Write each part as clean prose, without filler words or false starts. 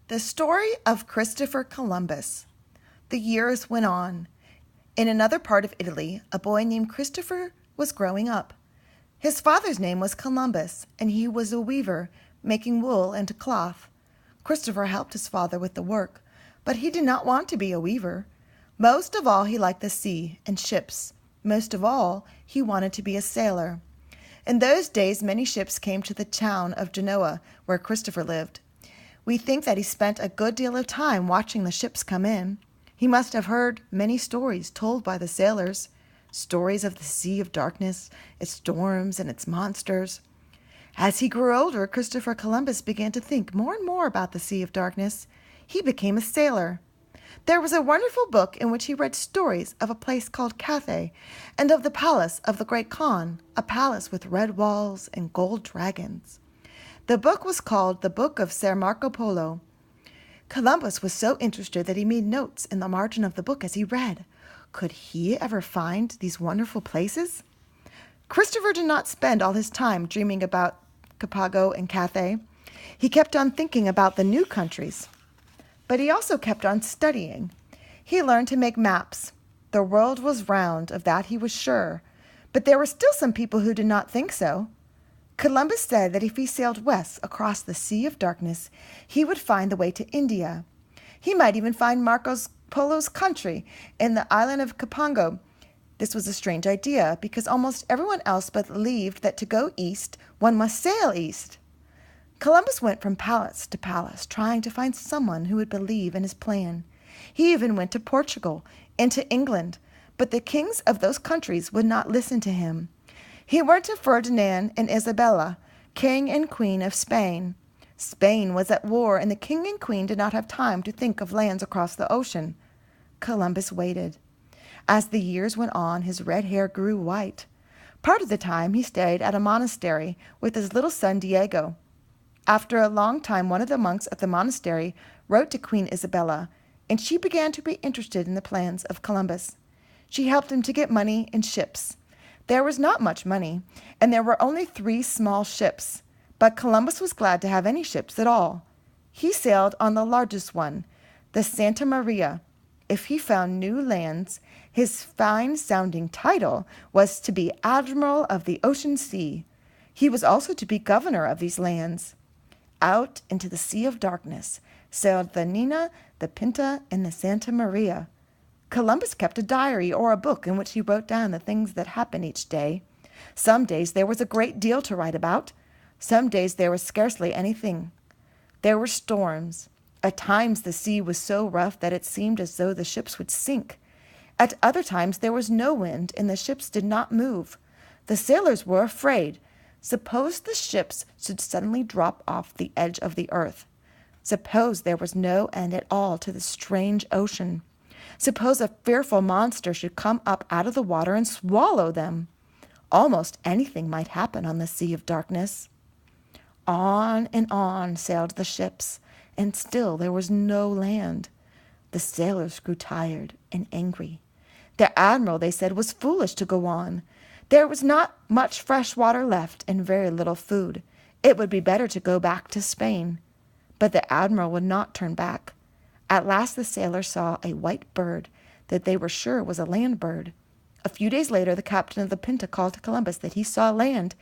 The story of Christopher Columbus. The years went on. In another part of Italy, a boy named Christopher was growing up. His father's name was Columbus, and he was a weaver, making wool into cloth. Christopher helped his father with the work, but he did not want to be a weaver. Most of all, he liked the sea and ships. Most of all, he wanted to be a sailor. In those days, many ships came to the town of Genoa, where Christopher lived. We think that he spent a good deal of time watching the ships come in. He must have heard many stories told by the sailors, stories of the Sea of Darkness, its storms and its monsters. As he grew older, Christopher Columbus began to think more and more about the Sea of Darkness. He became a sailor. There was a wonderful book in which he read stories of a place called Cathay and of the palace of the Great Khan, a palace with red walls and gold dragons. The book was called The Book of Ser Marco Polo. Columbus was so interested that he made notes in the margin of the book as he read. Could he ever find these wonderful places? Christopher did not spend all his time dreaming about Capago and Cathay. He kept on thinking about the new countries. But he also kept on studying. He learned to make maps. The world was round, of that he was sure. But there were still some people who did not think so. Columbus said that if he sailed west across the Sea of Darkness, he would find the way to India. He might even find Marco Polo's country in the island of Capango. This was a strange idea because almost everyone else believed that to go east, one must sail east. Columbus went from palace to palace, trying to find someone who would believe in his plan. He even went to Portugal and to England, but the kings of those countries would not listen to him. He went to Ferdinand and Isabella, king and queen of Spain. Spain was at war, and the king and queen did not have time to think of lands across the ocean. Columbus waited. As the years went on, his red hair grew white. Part of the time he stayed at a monastery with his little son Diego. After a long time, one of the monks at the monastery wrote to Queen Isabella, and she began to be interested in the plans of Columbus. She helped him to get money and ships. There was not much money, and there were only 3 small ships, but Columbus was glad to have any ships at all. He sailed on the largest one, the Santa Maria. If he found new lands, his fine-sounding title was to be Admiral of the Ocean Sea. He was also to be governor of these lands. Out into the Sea of Darkness sailed the Nina, the Pinta, and the Santa Maria. Columbus kept a diary or a book in which he wrote down the things that happened each day. Some days there was a great deal to write about. Some days there was scarcely anything. There were storms. At times the sea was so rough that it seemed as though the ships would sink. At other times there was no wind and the ships did not move. The sailors were afraid. Suppose the ships should suddenly drop off the edge of the earth. Suppose there was no end at all to the strange ocean. Suppose a fearful monster should come up out of the water and swallow them. Almost anything might happen on the Sea of Darkness. On and on sailed the ships, and still there was no land. The sailors grew tired and angry. Their admiral, they said, was foolish to go on. There was not much fresh water left and very little food. It would be better to go back to Spain. But the admiral would not turn back. At last the sailors saw a white bird that they were sure was a land bird. A few days later, the captain of the Pinta called to Columbus that he saw land.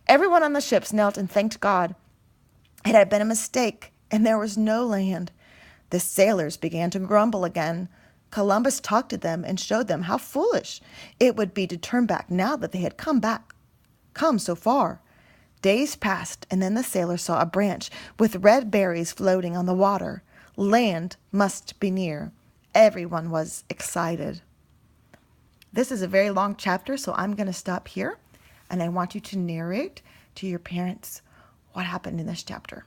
Everyone on the ships knelt and thanked God. It had been a mistake, and there was no land. The sailors began to grumble again. Columbus talked to them and showed them how foolish it would be to turn back now that they had come so far. Days passed, and then the sailors saw a branch with red berries floating on the water. Land must be near. Everyone was excited. This is a very long chapter, so I'm going to stop here, and I want you to narrate to your parents what happened in this chapter.